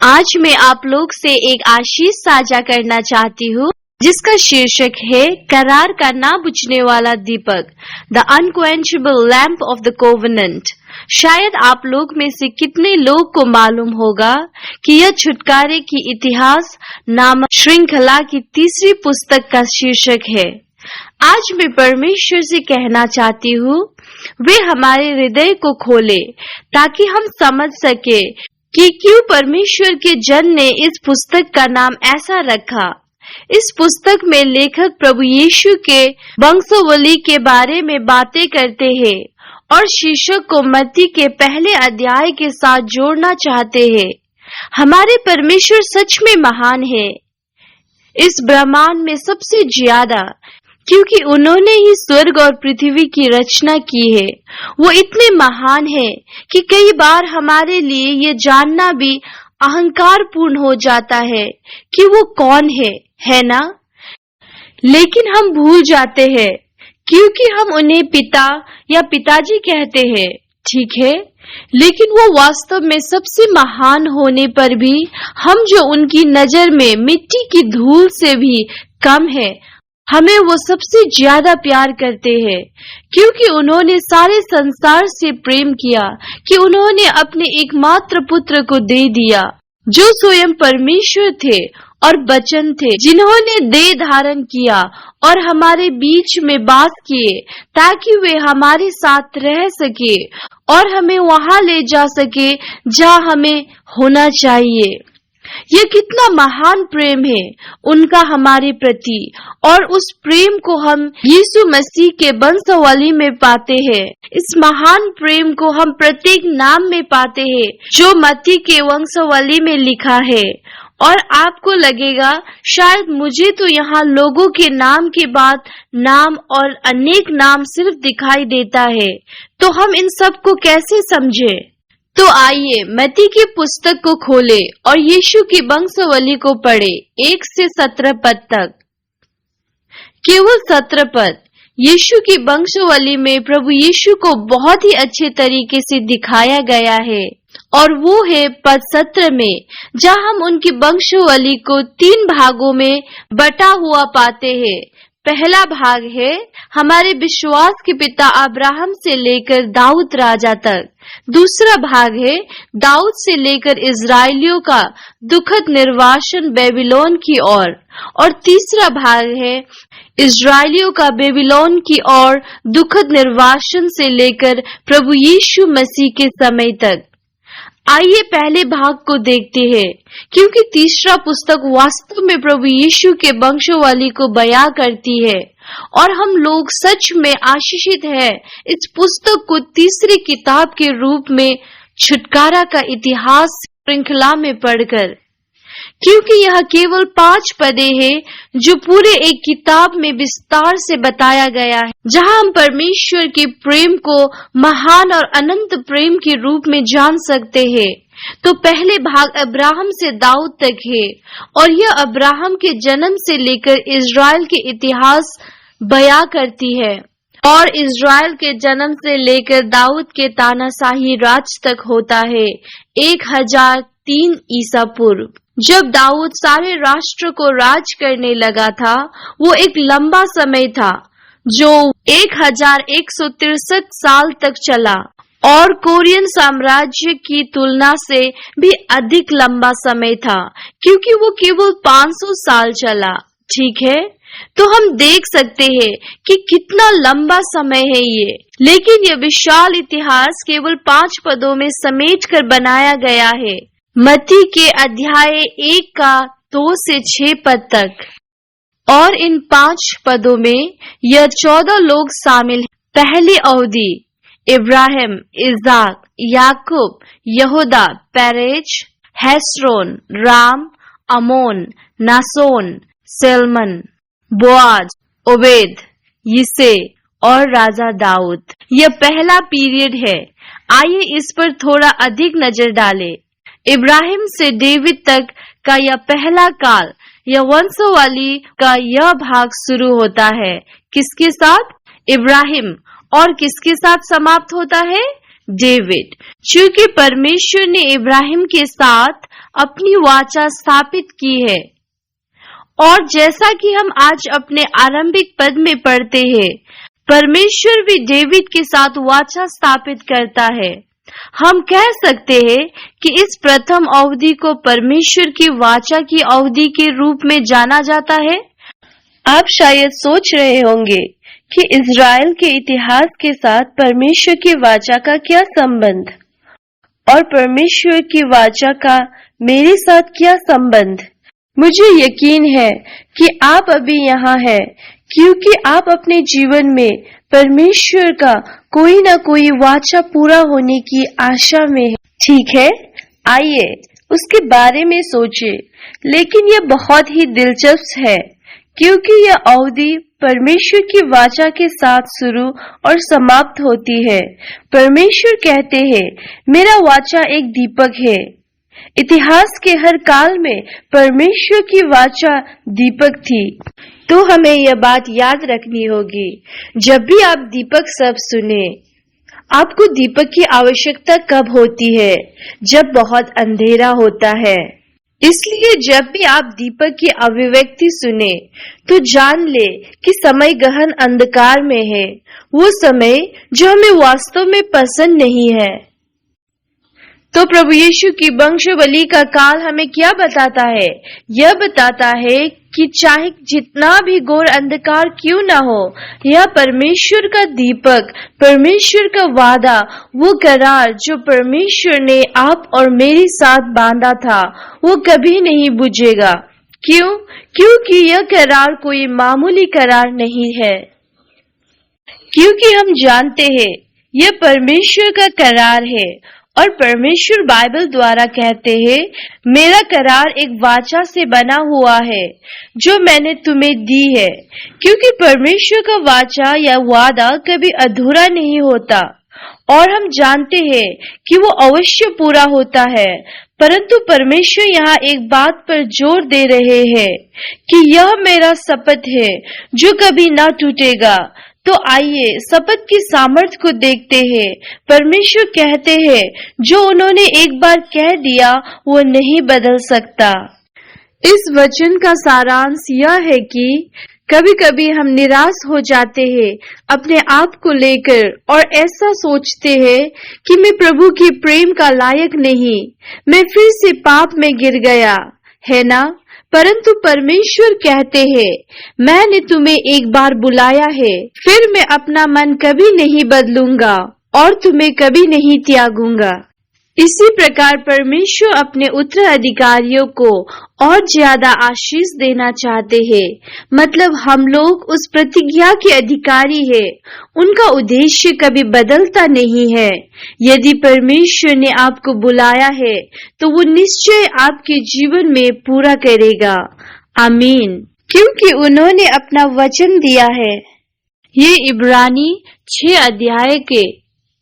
आज मैं आप लोग से एक आशीष साझा करना चाहती हूँ जिसका शीर्षक है करार का ना बुझने वाला दीपक, the unquenchable lamp of the covenant. शायद आप लोग में से कितने लोग को मालूम होगा कि यह छुटकारे की इतिहास नामक श्रृंखला की तीसरी पुस्तक का शीर्षक है। आज मैं परमेश्वर से कहना चाहती हूँ वे हमारे हृदय को खोले ताकि हम समझ सके कि क्यों परमेश्वर के जन ने इस पुस्तक का नाम ऐसा रखा। इस पुस्तक में लेखक प्रभु यीशु के वंशावली के बारे में बातें करते हैं और शीर्षक को मत्ती के पहले अध्याय के साथ जोड़ना चाहते हैं। हमारे परमेश्वर सच में महान है, इस ब्रह्मांड में सबसे ज्यादा, क्योंकि उन्होंने ही स्वर्ग और पृथ्वी की रचना की है। वो इतने महान है कि कई बार हमारे लिए ये जानना भी अहंकार पूर्ण हो जाता है कि वो कौन है ना? लेकिन हम भूल जाते हैं क्योंकि हम उन्हें पिता या पिताजी कहते हैं, ठीक है, लेकिन वो वास्तव में सबसे महान होने पर भी हम जो उनकी नजर में मिट्टी की धूल से भी कम है, हमें वो सबसे ज्यादा प्यार करते हैं क्योंकि उन्होंने सारे संसार से प्रेम किया कि उन्होंने अपने एकमात्र पुत्र को दे दिया जो स्वयं परमेश्वर थे और वचन थे, जिन्होंने देह धारण किया और हमारे बीच में वास किए ताकि वे हमारे साथ रह सके और हमें वहां ले जा सके जहां हमें होना चाहिए। यह कितना महान प्रेम है उनका हमारे प्रति, और उस प्रेम को हम यीशु मसीह के वंशावली में पाते हैं। इस महान प्रेम को हम प्रत्येक नाम में पाते हैं जो मत्ती के वंशावली में लिखा है। और आपको लगेगा शायद मुझे तो यहाँ लोगों के नाम के बाद नाम और अनेक नाम सिर्फ दिखाई देता है, तो हम इन सब को कैसे समझे? तो आइए मत्ती की पुस्तक को खोले और यीशु की वंशावली को पढ़े 1 से 17 पद तक। केवल 17 पद यीशु की वंशावली में प्रभु यीशु को बहुत ही अच्छे तरीके से दिखाया गया है, और वो है पद 17 में, जहां हम उनकी वंशावली को 3 भागों में बटा हुआ पाते हैं। पहला भाग है हमारे विश्वास के पिता अब्राहम से लेकर दाऊद राजा तक। दूसरा भाग है दाऊद से लेकर इजराइलियों का दुखद निर्वासन बेबीलोन की ओर, और तीसरा भाग है इजराइलियों का बेबीलोन की ओर दुखद निर्वासन से लेकर प्रभु यीशु मसीह के समय तक। आइए पहले भाग को देखते हैं, क्योंकि तीसरा पुस्तक वास्तव में प्रभु यीशु के वंशावली को बयां करती है और हम लोग सच में आशीषित है इस पुस्तक को तीसरी किताब के रूप में छुटकारा का इतिहास श्रृंखला में पढ़कर, क्योंकि यह केवल 5 पदे हैं जो पूरे एक किताब में विस्तार से बताया गया है, जहां हम परमेश्वर के प्रेम को महान और अनंत प्रेम के रूप में जान सकते हैं। तो पहले भाग अब्राहम से दाऊद तक है, और यह अब्राहम के जन्म से लेकर इजराइल के इतिहास बयां करती है, और इजराइल के जन्म से लेकर दाऊद के तानाशाही राज तक होता है 1003 ईसा पूर्व। जब दाऊद सारे राष्ट्र को राज करने लगा था, वो एक लंबा समय था जो 1163 साल तक चला, और कोरियन साम्राज्य की तुलना से भी अधिक लंबा समय था क्योंकि वो केवल 500 साल चला, ठीक है। तो हम देख सकते हैं कि कितना लंबा समय है ये, लेकिन यह विशाल इतिहास केवल 5 पदों में समेटकर बनाया गया है, मत्ती के अध्याय 1 का 2 से 6 पद तक। और इन 5 पदों में यह 14 लोग शामिल हैं। पहली अवधि Ibrahim, Isaac, Yakub, Yahuda, Perez, Hezron, Ram, Amon, Nason, Salmon, Boaz, Obed, Yishai और राजा दाऊद। यह पहला पीरियड है। आइए इस पर थोड़ा अधिक नजर डालें। इब्राहिम से डेविड तक का यह पहला काल, यह वंशावली का यह भाग शुरू होता है किसके साथ? इब्राहिम। और किसके साथ समाप्त होता है? डेविड, चूंकि परमेश्वर ने इब्राहिम के साथ अपनी वाचा स्थापित की है, और जैसा कि हम आज अपने आरंभिक पद में पढ़ते हैं, परमेश्वर भी डेविड के साथ वाचा स्थापित करता है। हम कह सकते हैं कि इस प्रथम अवधि को परमेश्वर की वाचा की अवधि के रूप में जाना जाता है। आप शायद सोच रहे होंगे कि इज़राइल के इतिहास के साथ परमेश्वर की वाचा का क्या संबंध, और परमेश्वर की वाचा का मेरे साथ क्या संबंध। मुझे यकीन है कि आप अभी यहाँ हैं क्योंकि आप अपने जीवन में परमेश्वर का कोई ना कोई वाचा पूरा होने की आशा में है। ठीक है, आइए उसके बारे में सोचें। लेकिन यह बहुत ही दिलचस्प है क्योंकि यह अवधि परमेश्वर की वाचा के साथ शुरू और समाप्त होती है। परमेश्वर कहते हैं, मेरा वाचा एक दीपक है। इतिहास के हर काल में परमेश्वर की वाचा दीपक थी। तो हमें यह बात याद रखनी होगी, जब भी आप दीपक शब्द सुने, आपको दीपक की आवश्यकता कब होती है? जब बहुत अंधेरा होता है। इसलिए जब भी आप दीपक की अभिव्यक्ति सुने तो जान ले कि समय गहन अंधकार में है, वो समय जो हमें वास्तव में पसंद नहीं है। तो प्रभु यीशु की वंशबलि का काल हमें क्या बताता है? यह बताता है कि चाहे जितना भी घोर अंधकार क्यों ना हो, यह परमेश्वर का दीपक, परमेश्वर का वादा, वो करार जो परमेश्वर ने आप और मेरे साथ बांधा था, वो कभी नहीं बुझेगा। क्यों? क्योंकि यह करार कोई मामूली करार नहीं है। क्योंकि हम जानते हैं यह परमेश्वर का करार है, और परमेश्वर बाइबल द्वारा कहते हैं, मेरा करार एक वाचा से बना हुआ है जो मैंने तुम्हें दी है। क्योंकि परमेश्वर का वाचा या वादा कभी अधूरा नहीं होता, और हम जानते हैं कि वो अवश्य पूरा होता है। परंतु परमेश्वर यहाँ एक बात पर जोर दे रहे हैं कि यह मेरा शपथ है जो कभी ना टूटेगा। तो आइए शपथ की सामर्थ्य को देखते हैं। परमेश्वर कहते हैं, जो उन्होंने एक बार कह दिया वो नहीं बदल सकता। इस वचन का सारांश यह है कि कभी कभी हम निराश हो जाते हैं अपने आप को लेकर, और ऐसा सोचते हैं कि मैं प्रभु के प्रेम का लायक नहीं, मैं फिर से पाप में गिर गया, है ना? परंतु परमेश्वर कहते हैं, मैंने तुम्हें एक बार बुलाया है, फिर मैं अपना मन कभी नहीं बदलूंगा और तुम्हें कभी नहीं त्यागूंगा। इसी प्रकार परमेश्वर अपने उत्तराधिकारियों को और ज्यादा आशीष देना चाहते हैं। मतलब हम लोग उस प्रतिज्ञा के अधिकारी हैं। उनका उद्देश्य कभी बदलता नहीं है। यदि परमेश्वर ने आपको बुलाया है तो वो निश्चय आपके जीवन में पूरा करेगा। आमीन। क्योंकि उन्होंने अपना वचन दिया है। ये इब्रानी 6 अध्याय के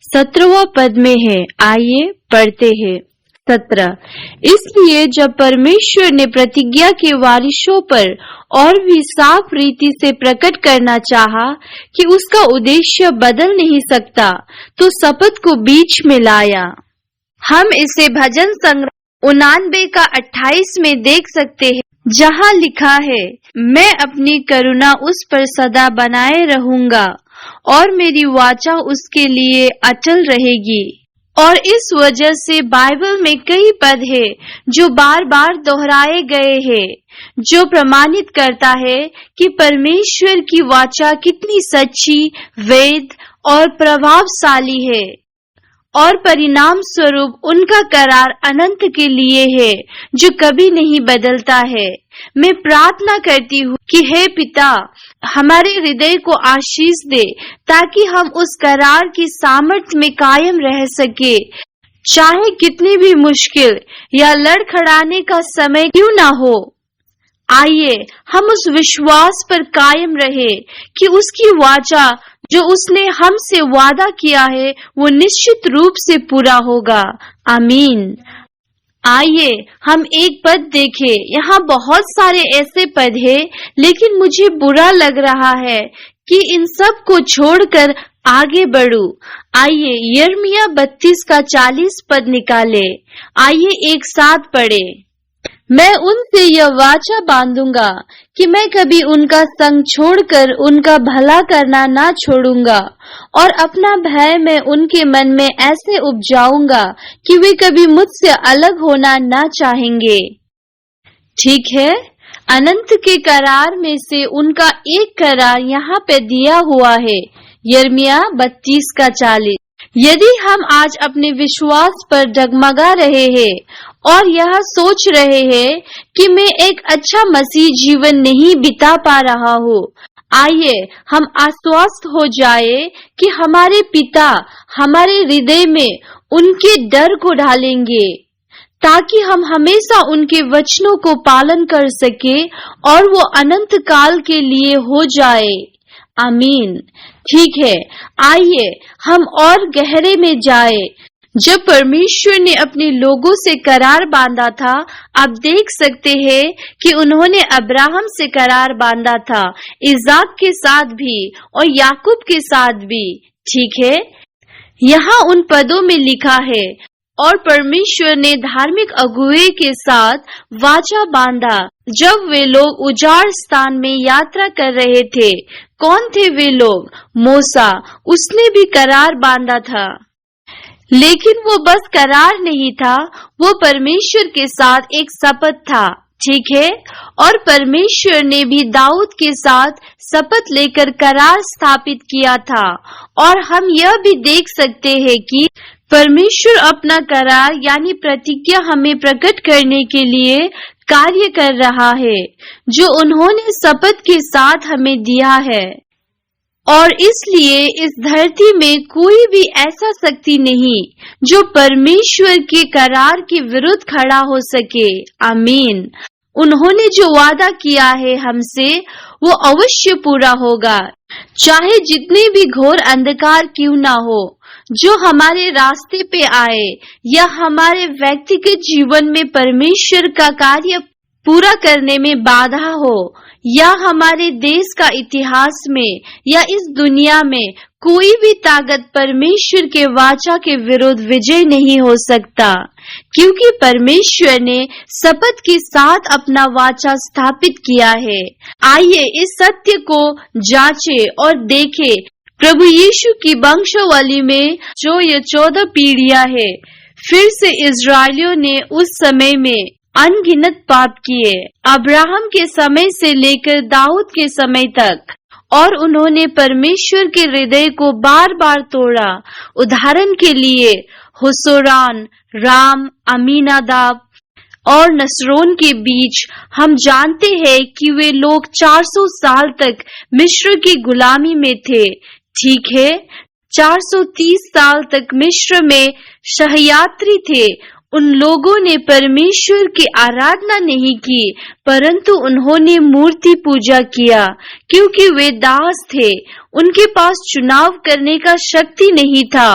17वां पद में है। आइए पढ़ते हैं। 17। इसलिए जब परमेश्वर ने प्रतिज्ञा के वारिसों पर और भी साफ रीति से प्रकट करना चाहा कि उसका उद्देश्य बदल नहीं सकता, तो शपथ को बीच में लाया। हम इसे भजन संग्रह 89 का 28 में देख सकते हैं, जहाँ लिखा है, मैं अपनी करुणा उस पर सदा बनाए रहूंगा और मेरी वाचा उसके लिए अटल रहेगी। और इस वजह से बाइबल में कई पद है जो बार बार दोहराए गए हैं, जो प्रमाणित करता है कि परमेश्वर की वाचा कितनी सच्ची, वैध और प्रभावशाली है, और परिणाम स्वरूप उनका करार अनंत के लिए है जो कभी नहीं बदलता है। मैं प्रार्थना करती हूँ कि हे पिता, हमारे हृदय को आशीष दे ताकि हम उस करार की सामर्थ्य में कायम रह सके, चाहे कितनी भी मुश्किल या लड़खड़ाने का समय क्यों ना हो। आइए हम उस विश्वास पर कायम रहे कि उसकी वाचा जो उसने हमसे वादा किया है वो निश्चित रूप से पूरा होगा। आमीन। आइए हम एक पद देखें। यहाँ बहुत सारे ऐसे पद हैं, लेकिन मुझे बुरा लग रहा है कि इन सब को छोड़कर आगे बढ़ूं। आइए यिर्मयाह 32 का 40 पद निकाले। आइए एक साथ पढ़े। मैं उनसे यह वाचा बांधूंगा कि मैं कभी उनका संग छोड़कर उनका भला करना ना छोड़ूंगा, और अपना भय मैं उनके मन में ऐसे उपजाऊंगा कि वे कभी मुझसे अलग होना ना चाहेंगे। ठीक है, अनंत के करार में से उनका एक करार यहाँ पे दिया हुआ है, यिर्मयाह 32 का 40। यदि हम आज अपने विश्वास पर डगमगा रहे हैं और यह सोच रहे हैं कि मैं एक अच्छा मसीह जीवन नहीं बिता पा रहा हूँ, आइए हम आश्वस्त हो जाए कि हमारे पिता हमारे हृदय में उनके डर को डालेंगे, ताकि हम हमेशा उनके वचनों को पालन कर सके और वो अनंत काल के लिए हो जाए। आमीन। ठीक है, आइए हम और गहरे में जाए। जब परमेश्वर ने अपने लोगों से करार बांधा था, आप देख सकते हैं कि उन्होंने अब्राहम से करार बांधा था, इसाक के साथ भी और याकूब के साथ भी। ठीक है, यहाँ उन पदों में लिखा है, और परमेश्वर ने धार्मिक अगुवे के साथ वाचा बांधा जब वे लोग उजाड़ स्थान में यात्रा कर रहे थे। कौन थे वे लोग? मूसा, उसने भी करार बांधा था। लेकिन वो बस करार नहीं था, वो परमेश्वर के साथ एक शपथ था। ठीक है, और परमेश्वर ने भी दाऊद के साथ शपथ लेकर करार स्थापित किया था। और हम यह भी देख सकते हैं कि परमेश्वर अपना करार यानी प्रतिज्ञा हमें प्रकट करने के लिए कार्य कर रहा है, जो उन्होंने शपथ के साथ हमें दिया है। और इसलिए इस धरती में कोई भी ऐसा शक्ति नहीं जो परमेश्वर के करार के विरुद्ध खड़ा हो सके। आमीन। उन्होंने जो वादा किया है हमसे, वो अवश्य पूरा होगा, चाहे जितने भी घोर अंधकार क्यों ना हो जो हमारे रास्ते पे आए, या हमारे व्यक्तिगत जीवन में परमेश्वर का कार्य पूरा करने में बाधा हो, या हमारे देश का इतिहास में या इस दुनिया में कोई भी ताकत परमेश्वर के वाचा के विरुद्ध विजय नहीं हो सकता, क्योंकि परमेश्वर ने शपथ के साथ अपना वाचा स्थापित किया है। आइए इस सत्य को जांचे और देखें। प्रभु यीशु की वंशावली में जो ये 14 पीढ़ियां है, फिर से इजरायलियों ने उस समय में अनगिनत पाप किए, अब्राहम के समय से लेकर दाऊद के समय तक, और उन्होंने परमेश्वर के हृदय को बार बार तोड़ा। उदाहरण के लिए हुसोरान, राम, अमीनादाब और नसरोन के बीच हम जानते हैं कि वे लोग 400 साल तक मिस्र की गुलामी में थे। ठीक है, 430 साल तक मिस्र में सहयात्री थे। उन लोगों ने परमेश्वर की आराधना नहीं की, परंतु उन्होंने मूर्ति पूजा किया, क्योंकि वे दास थे। उनके पास चुनाव करने का शक्ति नहीं था,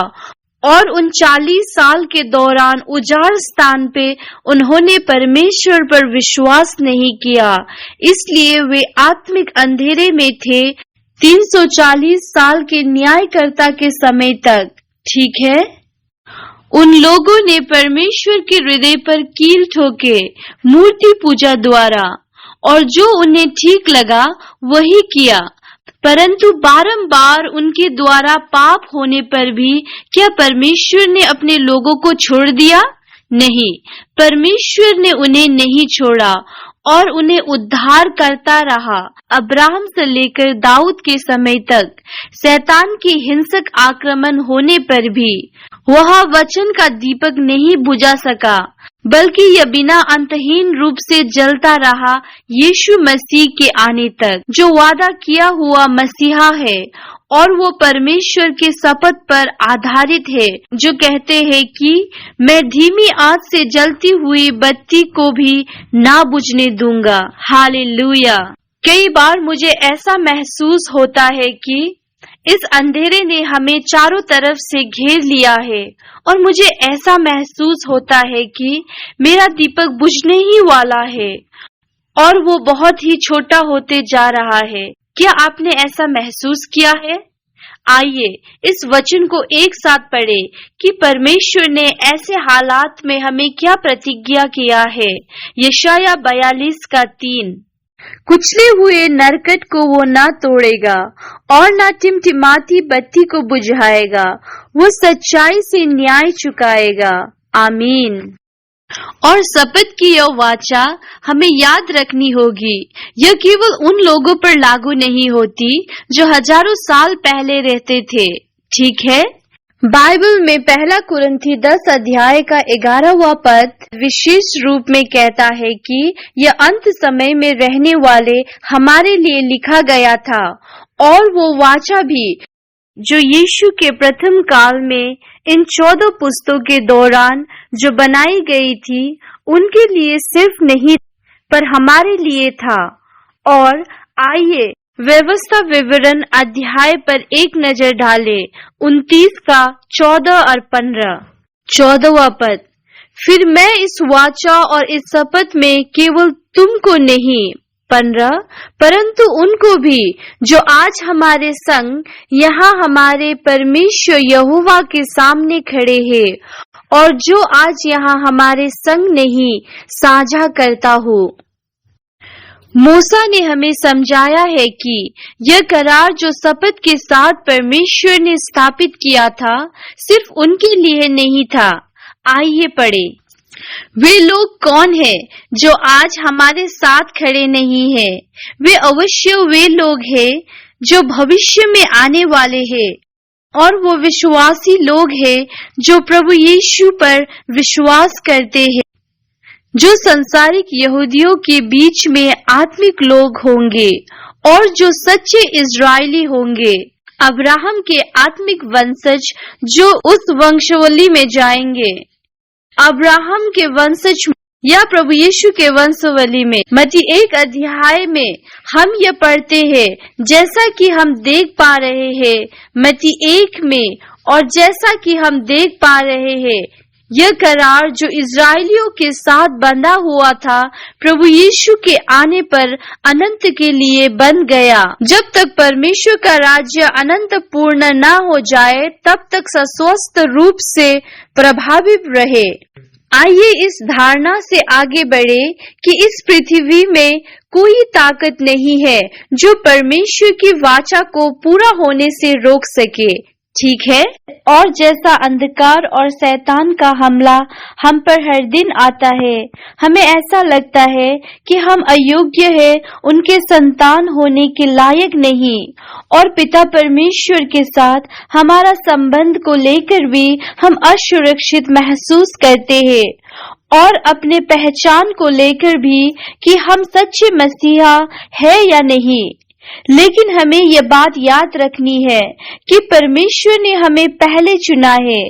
और उन 40 साल के दौरान उजाड़ स्थान पे उन्होंने परमेश्वर पर विश्वास नहीं किया, इसलिए वे आत्मिक अंधेरे में थे 340 साल के न्यायकर्ता के समय तक। ठीक है, उन लोगों ने परमेश्वर के हृदय पर कील ठोके मूर्ति पूजा द्वारा, और जो उन्हें ठीक लगा वही किया, परंतु बारंबार उनके द्वारा पाप होने पर भी क्या परमेश्वर ने अपने लोगों को छोड़ दिया? नहीं, परमेश्वर ने उन्हें नहीं छोड़ा और उन्हें उद्धार करता रहा। अब्राहम से लेकर दाऊद के समय तक शैतान के हिंसक आक्रमण होने पर भी वह वचन का दीपक नहीं बुझा सका, बल्कि यह बिना अंतहीन रूप से जलता रहा यीशु मसीह के आने तक, जो वादा किया हुआ मसीहा है। और वो परमेश्वर के शपथ पर आधारित है, जो कहते हैं कि मैं धीमी आंच से जलती हुई बत्ती को भी ना बुझने दूंगा। हालेलुया। कई बार मुझे ऐसा महसूस होता है कि इस अंधेरे ने हमें चारों तरफ से घेर लिया है, और मुझे ऐसा महसूस होता है कि मेरा दीपक बुझने ही वाला है और वो बहुत ही छोटा होते जा रहा है। क्या आपने ऐसा महसूस किया है? आइए इस वचन को एक साथ पढ़ें कि परमेश्वर ने ऐसे हालात में हमें क्या प्रतिज्ञा किया है। यशाया 42:3। कुचले हुए नरकट को वो ना तोड़ेगा और ना टिमटिमाती बत्ती को बुझाएगा, वो सच्चाई से न्याय चुकाएगा। आमीन। और शपथ की यह वाचा हमें याद रखनी होगी। यह केवल उन लोगों पर लागू नहीं होती जो हजारों साल पहले रहते थे, ठीक है। बाइबल में 1 कुरिन्थी 10:11 पद विशेष रूप में कहता है कि यह अंत समय में रहने वाले हमारे लिए लिखा गया था, और वो वाचा भी जो यीशु के प्रथम काल में इन 14 पुस्तकों के दौरान जो बनाई गई थी, उनके लिए सिर्फ नहीं पर हमारे लिए था। और आइए व्यवस्था विवरण अध्याय पर एक नजर डाले, 29 का 14 और 15। 14वां पद, फिर मैं इस वाचा और इस शपथ में केवल तुमको नहीं 15 परंतु उनको भी जो आज हमारे संग यहाँ हमारे परमेश्वर यहोवा के सामने खड़े हैं और जो आज यहाँ हमारे संग नहीं साझा करता हो। मूसा ने हमें समझाया है कि यह करार जो शपथ के साथ परमेश्वर ने स्थापित किया था, सिर्फ उनके लिए नहीं था। आइए पढ़े। वे लोग कौन हैं जो आज हमारे साथ खड़े नहीं हैं? वे अवश्य वे लोग हैं जो भविष्य में आने वाले हैं, और वो विश्वासी लोग हैं जो प्रभु यीशु पर विश्वास करते हैं, जो संसारिक यहूदियों के बीच में आत्मिक लोग होंगे और जो सच्चे इजरायली होंगे, अब्राहम के आत्मिक वंशज जो उस वंशावली में जाएंगे, अब्राहम के वंशज या प्रभु यीशु के वंशावली में। मत्ती 1 में हम यह पढ़ते हैं, जैसा कि हम देख पा रहे हैं मत्ती 1 में, और जैसा कि हम देख पा रहे हैं यह करार जो इजरायलियों के साथ बंधा हुआ था, प्रभु यीशु के आने पर अनंत के लिए बन गया। जब तक परमेश्वर का राज्य अनंत पूर्ण न हो जाए, तब तक सस्वस्थ रूप से प्रभावित रहे। आइए इस धारणा से आगे बढ़े कि इस पृथ्वी में कोई ताकत नहीं है जो परमेश्वर की वाचा को पूरा होने से रोक सके, ठीक है। और जैसा अंधकार और शैतान का हमला हम पर हर दिन आता है, हमें ऐसा लगता है कि हम अयोग्य हैं, उनके संतान होने के लायक नहीं, और पिता परमेश्वर के साथ हमारा संबंध को लेकर भी हम असुरक्षित महसूस करते हैं, और अपने पहचान को लेकर भी कि हम सच्चे मसीहा है या नहीं। लेकिन हमें यह बात याद रखनी है कि परमेश्वर ने हमें पहले चुना है,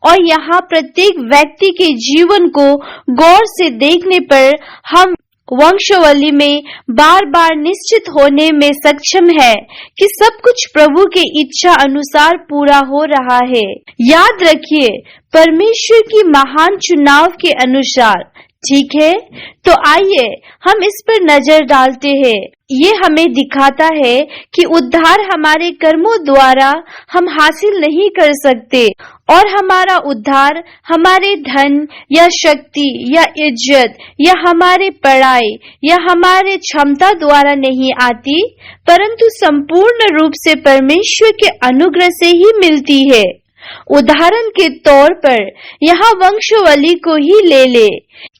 और यहाँ प्रत्येक व्यक्ति के जीवन को गौर से देखने पर हम वंशावली में बार बार निश्चित होने में सक्षम है कि सब कुछ प्रभु के इच्छा अनुसार पूरा हो रहा है। याद रखिए, परमेश्वर की महान चुनाव के अनुसार, ठीक है। तो आइए हम इस पर नजर डालते हैं। ये हमें दिखाता है कि उद्धार हमारे कर्मों द्वारा हम हासिल नहीं कर सकते, और हमारा उद्धार हमारे धन या शक्ति या इज्जत या हमारे पढ़ाई या हमारे क्षमता द्वारा नहीं आती, परंतु संपूर्ण रूप से परमेश्वर के अनुग्रह से ही मिलती है। उदाहरण के तौर पर यहाँ वंशावली को ही ले ले,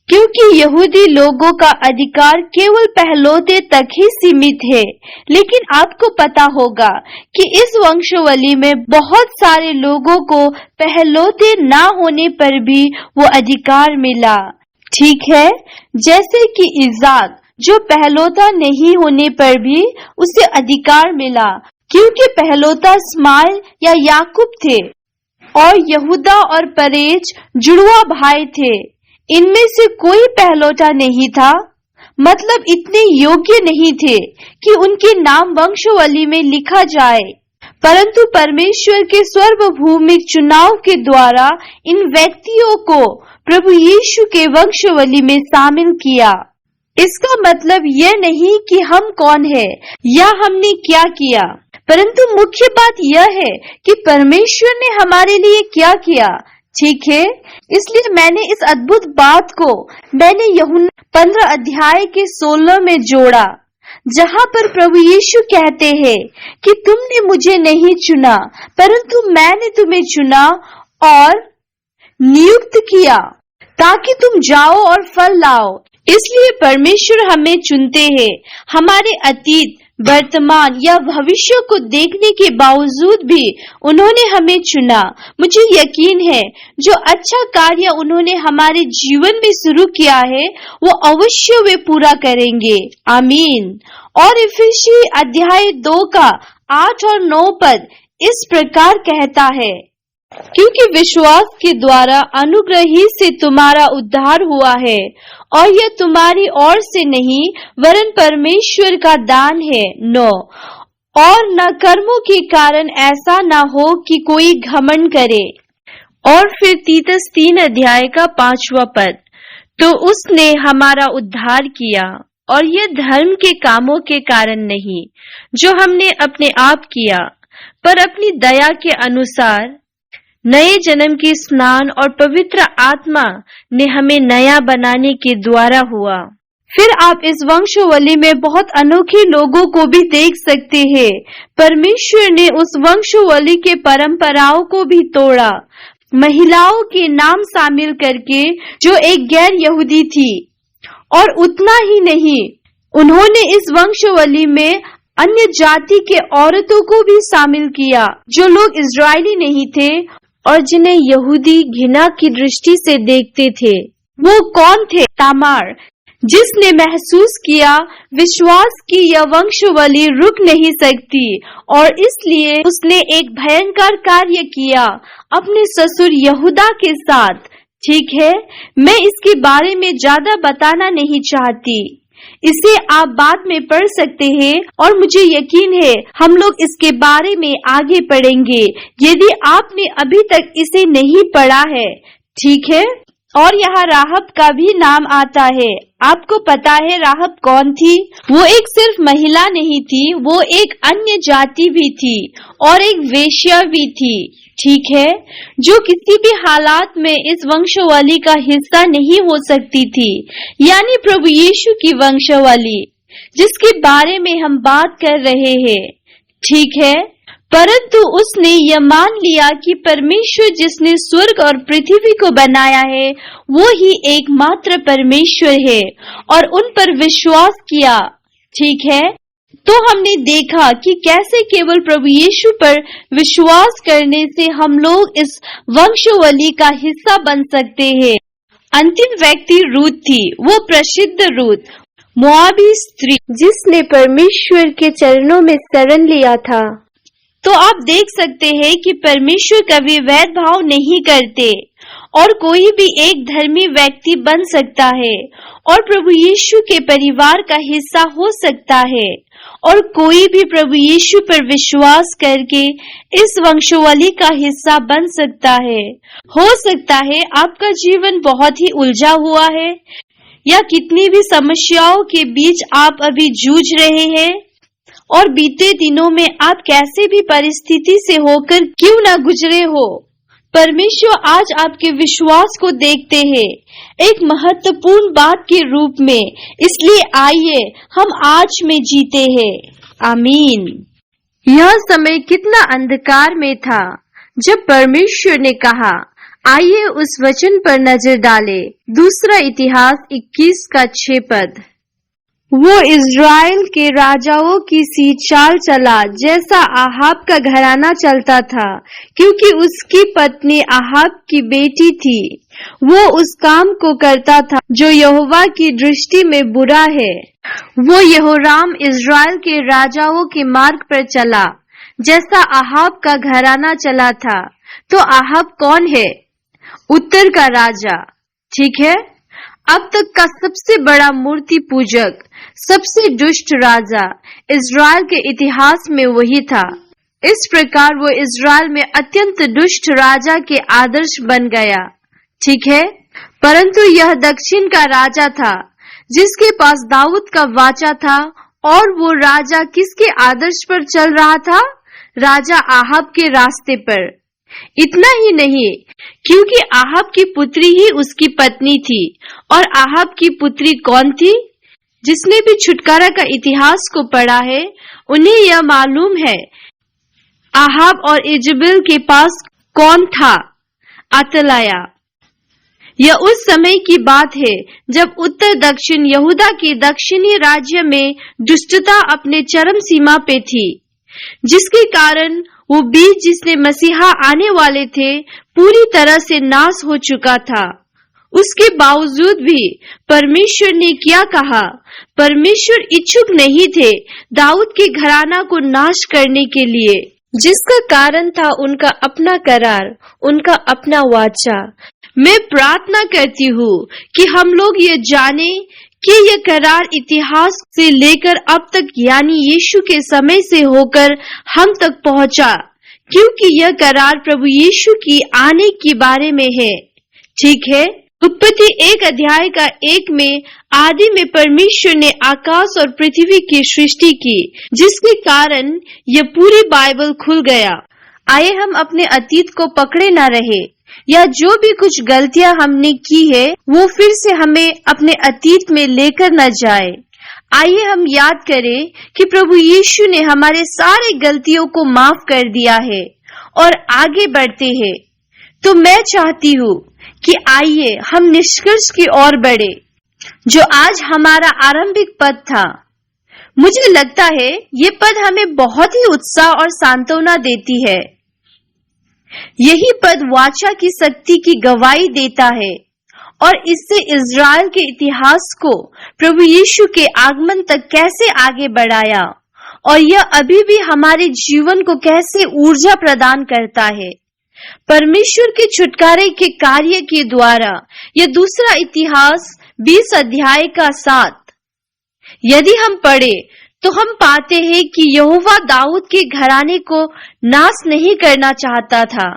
क्योंकि यहूदी लोगों का अधिकार केवल पहलौठे तक ही सीमित है। लेकिन आपको पता होगा कि इस वंशावली में बहुत सारे लोगों को पहलौठे ना होने पर भी वो अधिकार मिला, ठीक है। जैसे कि इसाक जो पहलौठा नहीं होने पर भी उसे अधिकार मिला, क्योंकि पहलौठा इस्माइल या याकूब थे, और यहूदा और परेज जुड़वा भाई थे। इनमें से कोई पहलौठा नहीं था, मतलब इतने योग्य नहीं थे कि उनके नाम वंशावली में लिखा जाए, परंतु परमेश्वर के सार्वभौमिक चुनाव के द्वारा इन व्यक्तियों को प्रभु यीशु के वंशावली में शामिल किया। इसका मतलब यह नहीं कि हम कौन हैं या हमने क्या किया, परंतु मुख्य बात यह है कि परमेश्वर ने हमारे लिए क्या किया। ठीक है, इसलिए मैंने इस अद्भुत बात को यूहन्ना 15 अध्याय के 16 में जोड़ा, जहाँ पर प्रभु यीशु कहते हैं कि तुमने मुझे नहीं चुना परंतु मैंने तुम्हें चुना और नियुक्त किया ताकि तुम जाओ और फल लाओ। इसलिए परमेश्वर हमें चुनते हैं। हमारे अतीत, वर्तमान या भविष्य को देखने के बावजूद भी उन्होंने हमें चुना। मुझे यकीन है जो अच्छा कार्य उन्होंने हमारे जीवन में शुरू किया है वो अवश्य वे पूरा करेंगे। आमीन। और इफिसी अध्याय 2 का 8 और 9 पद इस प्रकार कहता है, क्योंकि विश्वास के द्वारा अनुग्रह ही से तुम्हारा उद्धार हुआ है और यह तुम्हारी ओर से नहीं वरन परमेश्वर का दान है। 9 और न कर्मों के कारण ऐसा न हो कि कोई घमंड करे। और फिर तीतस 3 अध्याय का 5वां पद, तो उसने हमारा उद्धार किया और यह धर्म के कामों के कारण नहीं जो हमने अपने आप किया, पर अपनी दया के अनुसार नए जन्म के स्नान और पवित्र आत्मा ने हमें नया बनाने के द्वारा हुआ। फिर आप इस वंशावली में बहुत अनोखे लोगों को भी देख सकते हैं। परमेश्वर ने उस वंशावली के परंपराओं को भी तोड़ा, महिलाओं के नाम शामिल करके जो एक गैर यहूदी थी। और उतना ही नहीं, उन्होंने इस वंशावली में अन्य जाति के औरतों को भी शामिल किया जो लोग इजरायली नहीं थे और जिन्हें यहूदी घृणा की दृष्टि से देखते थे। वो कौन थे? तामार, जिसने महसूस किया विश्वास की यह वंशावली रुक नहीं सकती और इसलिए उसने एक भयंकर कार्य किया अपने ससुर यहूदा के साथ। ठीक है, मैं इसके बारे में ज्यादा बताना नहीं चाहती, इसे आप बाद में पढ़ सकते हैं और मुझे यकीन है हम लोग इसके बारे में आगे पढ़ेंगे यदि आपने अभी तक इसे नहीं पढ़ा है। ठीक है, और यहाँ राहब का भी नाम आता है। आपको पता है राहब कौन थी? वो एक सिर्फ महिला नहीं थी, वो एक अन्य जाति भी थी और एक वेश्या भी थी। ठीक है, जो किसी भी हालात में इस वंशावली का हिस्सा नहीं हो सकती थी, यानी प्रभु यीशु की वंशावली जिसके बारे में हम बात कर रहे हैं। ठीक है, परंतु उसने यह मान लिया कि परमेश्वर जिसने स्वर्ग और पृथ्वी को बनाया है वो ही एकमात्र परमेश्वर है और उन पर विश्वास किया। ठीक है, तो हमने देखा कि कैसे केवल प्रभु यीशु पर विश्वास करने से हम लोग इस वंशावली का हिस्सा बन सकते हैं। अंतिम व्यक्ति रूत थी, वो प्रसिद्ध रूत, मोआबी स्त्री जिसने परमेश्वर के चरणों में शरण लिया था। तो आप देख सकते हैं कि परमेश्वर कभी भेदभाव नहीं करते और कोई भी एक धर्मी व्यक्ति बन सकता है और प्रभु यीशु के परिवार का हिस्सा हो सकता है और कोई भी प्रभु यीशु पर विश्वास करके इस वंशावली का हिस्सा बन सकता है। हो सकता है आपका जीवन बहुत ही उलझा हुआ है या कितनी भी समस्याओं के बीच आप अभी जूझ रहे हैं और बीते दिनों में आप कैसे भी परिस्थिति से होकर क्यों न गुजरे हो, परमेश्वर आज आपके विश्वास को देखते हैं एक महत्वपूर्ण बात के रूप में। इसलिए आइए हम आज में जीते हैं। आमीन। यह समय कितना अंधकार में था जब परमेश्वर ने कहा आइए उस वचन पर नजर डालें। दूसरा इतिहास 21 का 6 पद। वो इज़राइल के राजाओं की सी चाल चला जैसा आहाब का घराना चलता था, क्योंकि उसकी पत्नी आहाब की बेटी थी। वो उस काम को करता था जो यहोवा की दृष्टि में बुरा है। वो यहोराम इज़राइल के राजाओं के मार्ग पर चला जैसा आहाब का घराना चला था। तो आहाब कौन है? उत्तर का राजा। ठीक है, अब तक का सबसे बड़ा मूर्ति पूजक, सबसे दुष्ट राजा इज़राइल के इतिहास में वही था। इस प्रकार वो इज़राइल में अत्यंत दुष्ट राजा के आदर्श बन गया। ठीक है, परंतु यह दक्षिण का राजा था जिसके पास दाऊद का वाचा था और वो राजा किसके आदर्श पर चल रहा था? राजा आहाब के रास्ते पर। इतना ही नहीं, क्योंकि आहाब की पुत्री ही उसकी पत्नी थी। और आहाब की पुत्री कौन थी? जिसने भी छुटकारा का इतिहास को पढ़ा है उन्हें यह मालूम है आहाब और इजबेल के पास कौन था? अतलाया। यह उस समय की बात है जब उत्तर दक्षिण यहूदा के दक्षिणी राज्य में दुष्टता अपने चरम सीमा पे थी, जिसके कारण वो बीज जिसने मसीहा आने वाले थे पूरी तरह से नाश हो चुका था। उसके बावजूद भी परमेश्वर ने क्या कहा? परमेश्वर इच्छुक नहीं थे दाऊद के घराना को नाश करने के लिए, जिसका कारण था उनका अपना करार, उनका अपना वाचा। मैं प्रार्थना करती हूँ कि हम लोग ये जाने कि यह करार इतिहास से लेकर अब तक यानी यीशु के समय से होकर हम तक पहुंचा, क्योंकि यह करार प्रभु यीशु की आने के बारे में है। ठीक है, उत्पत्ति 1 अध्याय का 1 में आदि में परमेश्वर ने आकाश और पृथ्वी की सृष्टि की, जिसके कारण यह पूरी बाइबल खुल गया। आइए हम अपने अतीत को पकड़े न रहे, या जो भी कुछ गलतियां हमने की है वो फिर से हमें अपने अतीत में लेकर न जाए। आइए हम याद करें कि प्रभु यीशु ने हमारे सारे गलतियों को माफ कर दिया है और आगे बढ़ते हैं। तो मैं चाहती हूँ कि आइए हम निष्कर्ष की ओर बढ़े, जो आज हमारा आरंभिक पद था। मुझे लगता है ये पद हमें बहुत ही उत्साह और सांत्वना देती है। यही पद वाचा की शक्ति की गवाही देता है और इससे इज़राइल के इतिहास को प्रभु यीशु के आगमन तक कैसे आगे बढ़ाया और यह अभी भी हमारे जीवन को कैसे ऊर्जा प्रदान करता है। परमेश्वर के छुटकारे के कार्य के द्वारा यह दूसरा इतिहास 20 अध्याय का 7 यदि हम पढ़े तो हम पाते हैं कि यहोवा दाऊद के घराने को नाश नहीं करना चाहता था।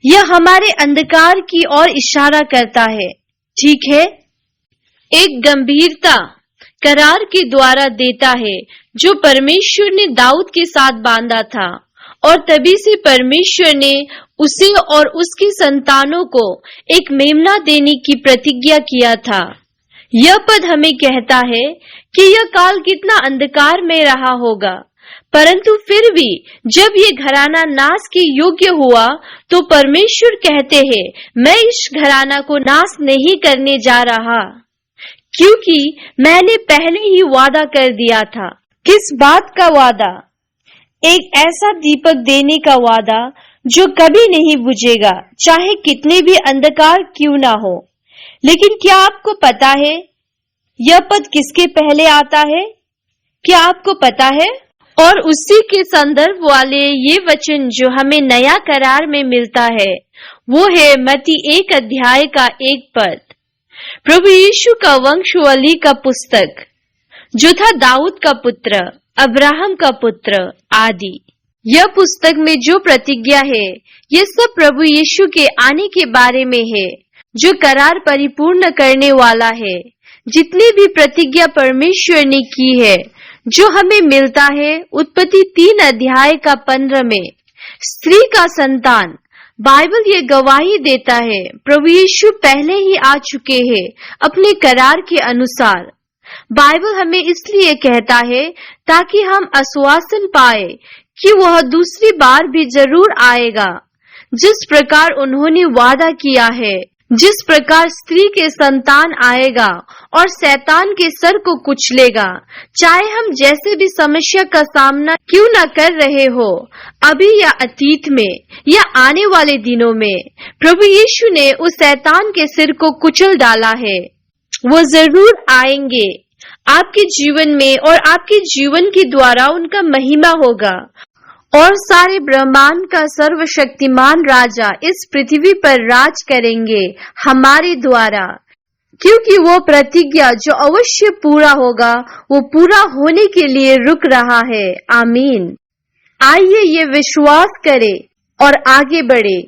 यह हमारे अंधकार की ओर इशारा करता है। ठीक है, एक गंभीरता करार के द्वारा देता है जो परमेश्वर ने दाऊद के साथ बांधा था, और तभी से परमेश्वर ने उसे और उसकी संतानों को एक मेमना देने की प्रतिज्ञा किया था। यह पद हमें कहता है कि यह काल कितना अंधकार में रहा होगा, परंतु फिर भी जब ये घराना नाश के योग्य हुआ तो परमेश्वर कहते हैं, मैं इस घराना को नाश नहीं करने जा रहा, क्योंकि मैंने पहले ही वादा कर दिया था। किस बात का वादा? एक ऐसा दीपक देने का वादा जो कभी नहीं बुझेगा, चाहे कितने भी अंधकार क्यों ना हो। लेकिन क्या आपको पता है यह पद किसके पहले आता है? क्या आपको पता है? और उसी के संदर्भ वाले ये वचन जो हमें नया करार में मिलता है वो है मत्ती 1 अध्याय का 1 पद। प्रभु यीशु का वंशावली का पुस्तक, जो था दाऊद का पुत्र, अब्राहम का पुत्र आदि। यह पुस्तक में जो प्रतिज्ञा है ये सब प्रभु यीशु के आने के बारे में है, जो करार परिपूर्ण करने वाला है। जितनी भी प्रतिज्ञा परमेश्वर ने की है जो हमें मिलता है उत्पत्ति 3 अध्याय का 15 में, स्त्री का संतान। बाइबल ये गवाही देता है प्रभु यीशु पहले ही आ चुके हैं अपने करार के अनुसार। बाइबल हमें इसलिए कहता है ताकि हम आश्वासन पाए कि वह दूसरी बार भी जरूर आएगा, जिस प्रकार उन्होंने वादा किया है। जिस प्रकार स्त्री के संतान आएगा और शैतान के सर को कुचलेगा। चाहे हम जैसे भी समस्या का सामना क्यों न कर रहे हो, अभी या अतीत में या आने वाले दिनों में, प्रभु यीशु ने उस शैतान के सिर को कुचल डाला है। वो जरूर आएंगे आपके जीवन में और आपके जीवन के द्वारा उनका महिमा होगा और सारे ब्रह्मांड का सर्वशक्तिमान राजा इस पृथ्वी पर राज करेंगे हमारे द्वारा, क्योंकि वो प्रतिज्ञा जो अवश्य पूरा होगा वो पूरा होने के लिए रुक रहा है। आमीन। आइए ये विश्वास करें और आगे बढ़े।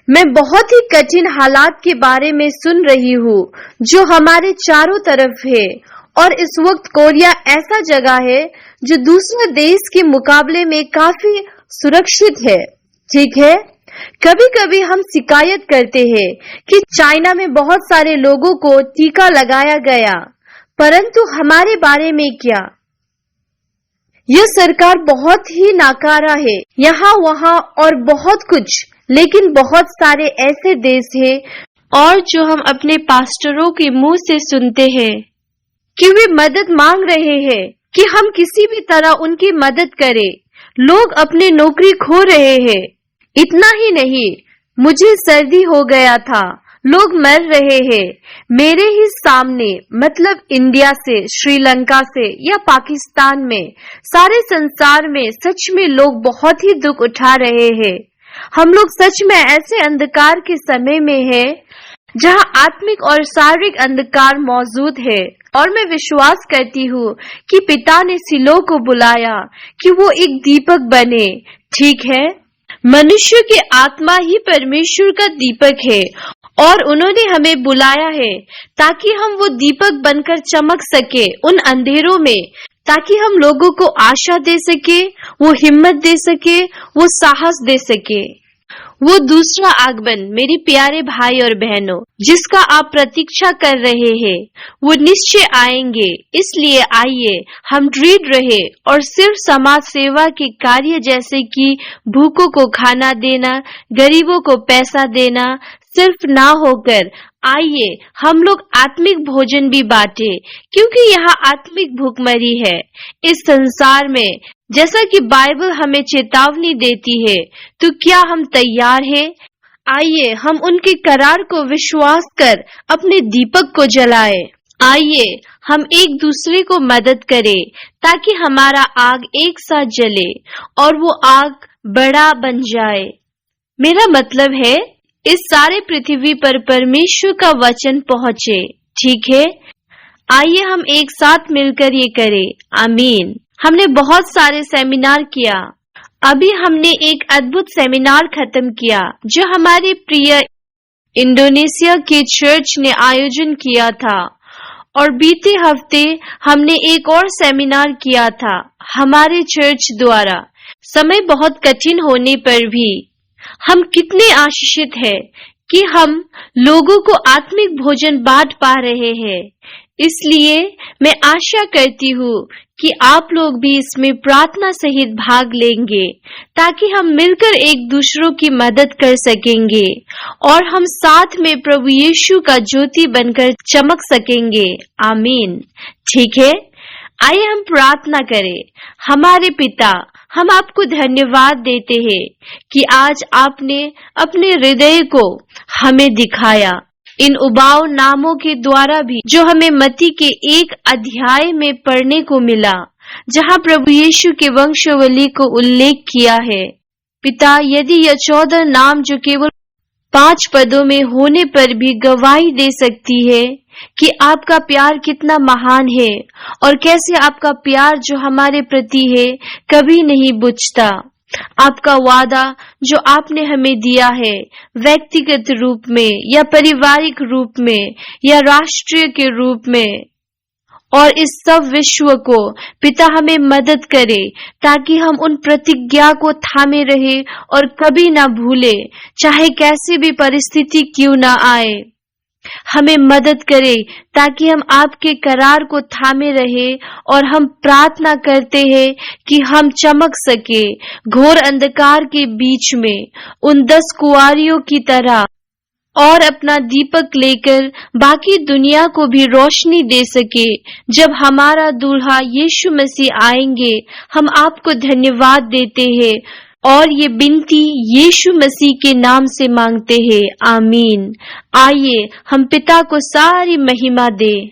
मैं बहुत ही कठिन हालात के बारे में सुन रही हूँ जो हमारे चारों तरफ है, और इस वक्त कोरिया ऐसा जगह है जो दूसरे देश के मुकाबले में काफी सुरक्षित है। ठीक है, कभी कभी हम शिकायत करते हैं कि चाइना में बहुत सारे लोगों को टीका लगाया गया, परंतु हमारे बारे में क्या? यह सरकार बहुत ही नाकारा है, यहाँ वहाँ और बहुत कुछ। लेकिन बहुत सारे ऐसे देश हैं और जो हम अपने पास्टरों के मुंह से सुनते हैं कि वे मदद मांग रहे हैं कि हम किसी भी तरह उनकी मदद करें। लोग अपने नौकरी खो रहे हैं। इतना ही नहीं, मुझे सर्दी हो गया था, लोग मर रहे हैं मेरे ही सामने, मतलब इंडिया से, श्रीलंका से या पाकिस्तान में, सारे संसार में सच में लोग बहुत ही दुख उठा रहे हैं। हम लोग सच में ऐसे अंधकार के समय में हैं जहां आत्मिक और शारीरिक अंधकार मौजूद है। और मैं विश्वास करती हूँ कि पिता ने सिलो को बुलाया कि वो एक दीपक बने। ठीक है, मनुष्य की आत्मा ही परमेश्वर का दीपक है और उन्होंने हमें बुलाया है ताकि हम वो दीपक बनकर चमक सके उन अंधेरों में, ताकि हम लोगों को आशा दे सके, वो हिम्मत दे सके, वो साहस दे सके। वो दूसरा आगमन मेरे प्यारे भाई और बहनों, जिसका आप प्रतीक्षा कर रहे हैं, वो निश्चय आएंगे। इसलिए आइए हम दृढ़ रहे और सिर्फ समाज सेवा के कार्य जैसे कि भूखों को खाना देना, गरीबों को पैसा देना सिर्फ ना होकर आइए हम लोग आत्मिक भोजन भी बांटे, क्योंकि यहाँ आत्मिक भूखमरी है इस संसार में, जैसा कि बाइबल हमें चेतावनी देती है। तो क्या हम तैयार हैं? आइए हम उनके करार को विश्वास कर अपने दीपक को जलाएं। आइए हम एक दूसरे को मदद करें ताकि हमारा आग एक साथ जले और वो आग बड़ा बन जाए। मेरा मतलब है इस सारे पृथ्वी पर परमेश्वर का वचन पहुँचे। ठीक है, आइए हम एक साथ मिलकर ये करें। आमीन। हमने बहुत सारे सेमिनार किया। अभी हमने एक अद्भुत सेमिनार खत्म किया जो हमारे प्रिय इंडोनेशिया के चर्च ने आयोजन किया था, और बीते हफ्ते हमने एक और सेमिनार किया था हमारे चर्च द्वारा। समय बहुत कठिन होने पर भी हम कितने आशीषित हैं कि हम लोगों को आत्मिक भोजन बांट पा रहे हैं। इसलिए मैं आशा करती हूँ कि आप लोग भी इसमें प्रार्थना सहित भाग लेंगे ताकि हम मिलकर एक दूसरों की मदद कर सकेंगे और हम साथ में प्रभु यीशु का ज्योति बनकर चमक सकेंगे। आमीन। ठीक है, आइए हम प्रार्थना करें। हमारे पिता, हम आपको धन्यवाद देते हैं कि आज आपने अपने हृदय को हमें दिखाया इन उबाऊ नामों के द्वारा भी, जो हमें मत्ती के 1 अध्याय में पढ़ने को मिला, जहां प्रभु यीशु के वंशावली को उल्लेख किया है। पिता, यदि यह 14 नाम जो केवल 5 पदों में होने पर भी गवाही दे सकती है कि आपका प्यार कितना महान है और कैसे आपका प्यार जो हमारे प्रति है कभी नहीं बुझता। आपका वादा जो आपने हमें दिया है, व्यक्तिगत रूप में या पारिवारिक रूप में या राष्ट्रीय के रूप में, और इस सब विश्व को पिता हमें मदद करे ताकि हम उन प्रतिज्ञा को थामे रहे और कभी ना भूले, चाहे कैसी भी परिस्थिति क्यों ना आए। हमें मदद करे ताकि हम आपके करार को थामे रहे, और हम प्रार्थना करते हैं कि हम चमक सके घोर अंधकार के बीच में उन 10 कुंवारियों की तरह, और अपना दीपक लेकर बाकी दुनिया को भी रोशनी दे सके जब हमारा दूल्हा यीशु मसीह आएंगे। हम आपको धन्यवाद देते हैं और ये बिनती यीशु मसीह के नाम से मांगते हैं। आमीन। आइए हम पिता को सारी महिमा दें।